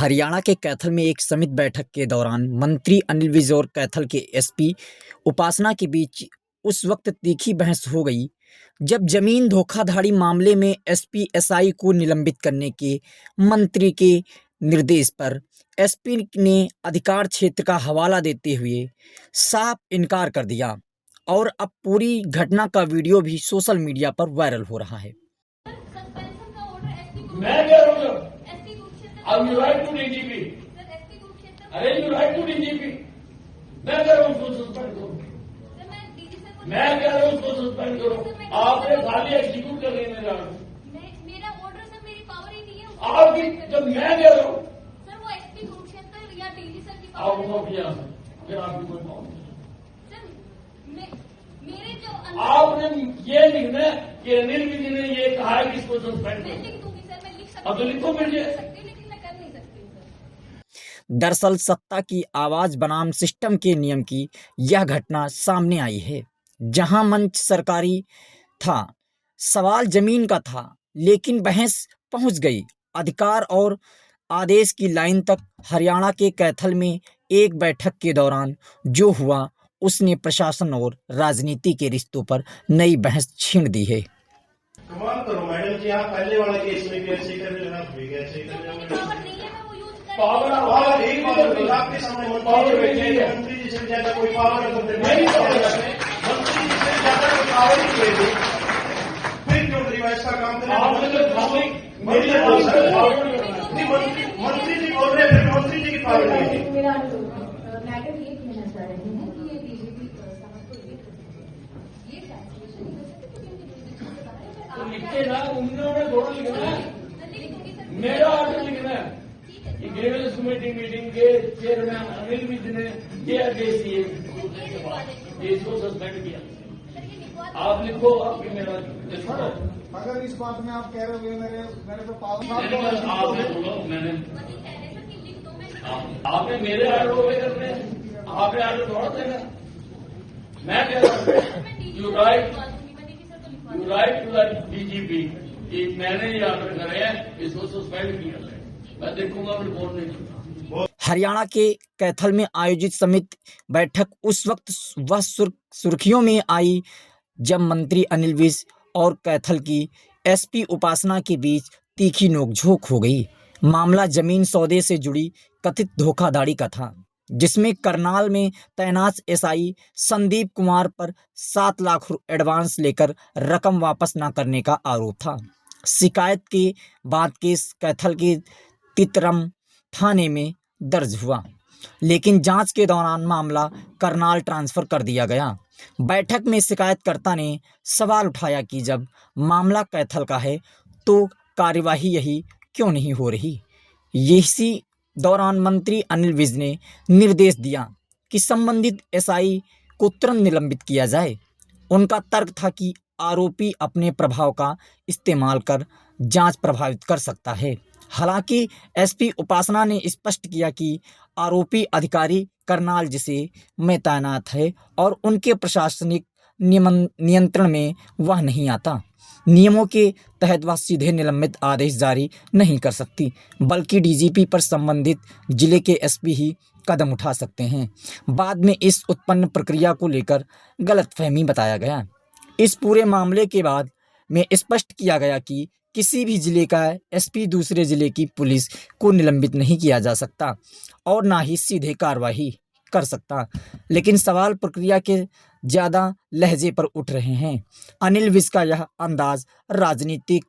हरियाणा के कैथल में एक समिति बैठक के दौरान मंत्री अनिल विज और कैथल के एसपी उपासना के बीच उस वक्त तीखी बहस हो गई जब जमीन धोखाधड़ी मामले में एसपी एसआई को निलंबित करने के मंत्री के निर्देश पर एसपी ने अधिकार क्षेत्र का हवाला देते हुए साफ इनकार कर दिया और अब पूरी घटना का वीडियो भी सोशल मीडिया पर वायरल हो रहा है। मैं कह रहा हूँ अब यू राइट टू डीजीपी, अरे यू राइट टू डीजीपी, मैं कह रहा हूँ उसको सस्पेंड करो, मैं कह रहा हूँ उसको सस्पेंड करो। आपने खाली एग्जीक्यूट कर रही है मेरा ऑर्डर सर, मेरी पावर ही नहीं है आपकी। जब मैं कह रहा हूँ सर वो एसपी कुरुक्षेत्र या डीजी सर की आप पावर उनको किया फिर आपकी कोई पावर नहीं। सर मेरे जो आपने ये लिखना है कि अनिल विज ने ये कहा है कि इसको सस्पेंड मैं करो। लिख दूंगी सर, मैं लिख सकती अब तो लिखो मुझे। लेकिन मैं कर नहीं सकती सर। दरअसल सत्ता की आवाज बनाम सिस्टम के नियम की यह घटना सामने आई है, जहां मंच सरकारी था, सवाल जमीन का था, लेकिन बहस पहुंच गई अधिकार और आदेश की लाइन तक। हरियाणा के कैथल में एक बैठक के दौरान जो हुआ उसने प्रशासन और राजनीति के रिश्तों पर नई बहस छेड़ दी है। कमाल करो मैडम जी, आप पहले वाले केस में भी ऐसे कर रहे हो, भी ऐसे कर रहे हो। पावर नहीं है, मैं वो यूज कर पावर एक बार आपके सामने मंत्री जी से ज्यादा कोई पावर नहीं, मंत्री जी से ज्यादा कोई पावर नहीं है, फिर क्यों रिवाइज का काम करें? मंत्री जी बोल रहे हैं, फिर मंत्री जी की पावर नहीं है। मेरा मैडम ये कहना चाह रहे हैं कि ये बीजेपी साहब को ये ट्रांसलेशन तो लिखे ना, उन्होंने थोड़ा लिखना है, मेरा ऑर्डर लिखना है कि ग्रीवेंस कमेटी मीटिंग के चेयरमैन अनिल विज ने ये आदेश दिए के बाद इसको सस्पेंड किया। आप लिखो, आपकी मेरा लिखो। अगर इस बात में आप कह रहे हो मेरे तो पावर आपने बोला, मैंने आपने मेरे आर्डर पे करने, आपने आर्डर थोड़ा देना। मैं कह रहा हूँ यू राइट टू डीजीपी कि मैंने ये आर्डर करे हैं, इसको सस्पेंड किया है। मैं देखूंगा रिपोर्ट नहीं। हरियाणा के कैथल में आयोजित समिति बैठक उस वक्त वह सुर्खियों में आई जब मंत्री अनिल विज और कैथल की एसपी उपासना के बीच तीखी नोकझोंक हो गई। मामला जमीन सौदे से जुड़ी कथित धोखाधड़ी का था, जिसमें करनाल में तैनात एसआई संदीप कुमार पर 7 लाख एडवांस लेकर रकम वापस न करने का आरोप था। शिकायत के बाद केस कैथल के तितरम थाने में दर्ज हुआ, लेकिन जांच के दौरान मामला करनाल ट्रांसफर कर दिया गया। बैठक में शिकायतकर्ता ने सवाल उठाया कि जब मामला कैथल का है तो कार्यवाही यही क्यों नहीं हो रही। इसी दौरान मंत्री अनिल विज ने निर्देश दिया कि संबंधित एसआई को तुरंत निलंबित किया जाए। उनका तर्क था कि आरोपी अपने प्रभाव का इस्तेमाल कर जांच प्रभावित कर सकता है। हालांकि एसपी उपासना ने स्पष्ट किया कि आरोपी अधिकारी करनाल जिसे में तैनात है और उनके प्रशासनिक नियंत्रण में वह नहीं आता। नियमों के तहत वह सीधे निलंबित आदेश जारी नहीं कर सकती, बल्कि डीजीपी पर संबंधित जिले के एसपी ही कदम उठा सकते हैं। बाद में इस उत्पन्न प्रक्रिया को लेकर गलतफहमी बताया गया। इस पूरे मामले के बाद में स्पष्ट किया गया कि किसी भी जिले का एसपी दूसरे जिले की पुलिस को निलंबित नहीं किया जा सकता और ना ही सीधे कार्रवाई कर सकता। लेकिन सवाल प्रक्रिया के ज़्यादा लहजे पर उठ रहे हैं। अनिल विज का यह अंदाज राजनीतिक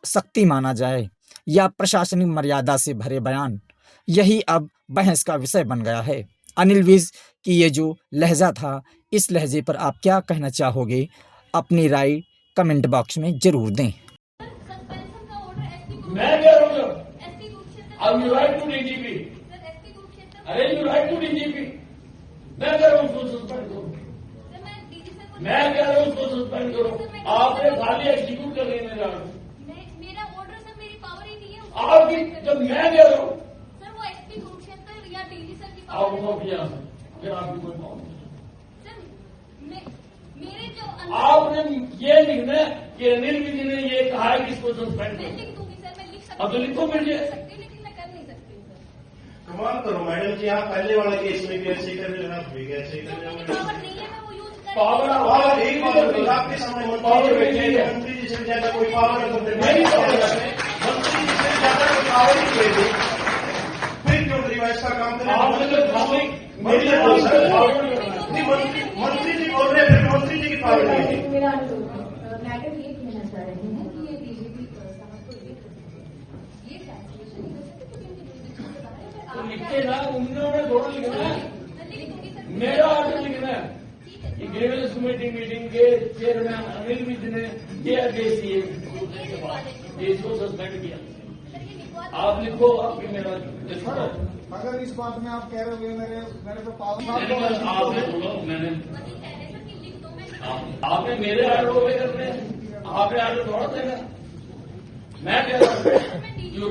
शक्ति माना जाए या प्रशासनिक मर्यादा से भरे बयान, यही अब बहस का विषय बन गया है। अनिल विज की ये जो लहजा था, इस लहजे पर आप क्या कहना चाहोगे? अपनी राय कमेंट बॉक्स में ज़रूर दें। मैं कह रहा हूँ अब यू राइट टू डीजीपी, अरे यू राइट टू डीजीपी, मैं कह रहा हूँ उसको सस्पेंड करो, मैं कह रहा हूँ उसको सस्पेंड करो। आपने खाली एग्जीक्यूट कर रही है मेरा ऑर्डर सर, मेरी पावर ही नहीं है आपकी। जब मैं कह रहा हूँ सर वो एसपी कुरुक्षेत्र या डीजी सर की आप पावर उनको किया फिर आपकी कोई पावर नहीं। मेरे जो आपने ये लिखना है कि अनिल विज ने ये कहा है कि इसको सस्पेंड मैं करो। लिख दूंगी सर, मैं लिख सकती अब तो लिखो मुझे। लेकिन मैं कर नहीं सकती सर। कमाल करो मैडम जी, आप पहले वाले केस में भी ऐसे ही कर रहे हो, आप भी ऐसे ही कर रहे मेरी हो। पावर नहीं है, मैं वो यूज कर पावर पावर एक बात करो, आपके सामने पावर भेजी है। मंत्री जी से ज्यादा कोई पावर अगर मेरी पावर है। मंत्री जी से ज्यादा कोई पावर ही दे दे, फिर क्यों रिवाइज का काम करें? आपने तो खाली मेरी मेरी पावर है। पावर नहीं नहीं, मंत्री जी बोल रहे हैं, फिर मंत्री जी की पावर नहीं है। मेरा मैडम ये कहना चाह रहे हैं कि ये बीजेपी समझ को ये ट्रांसलेशन तो लिखे ना, उन्होंने थोड़ा लिखना है, लिख दूंगी सर। मेरा ऑर्डर लिखना है। ये ग्रीवेंस कमेटी मीटिंग के चेयरमैन अनिल विज ने ये आदेश दिए, ये इसको सस्पेंड किया। सर ये लिखवा आप लिखो, आपकी मेरा लिखो। अगर इस बात में आप कह रहे हो मेरे पे पावर आपने बोलो, मैंने वही कह रहे सर कि लिख दो, मैं आपने मेरे ऑर्डर पे करने हैं, आपने ऑर्डर थोड़ा देना। मैं कह रहा हूँ you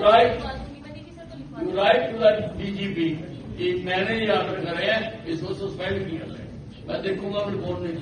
write to the DGP कि मैंने ये ऑर्डर करे हैं, इसको सस्पेंड किया है। मैं देखूंगा रिपोर्ट नहीं।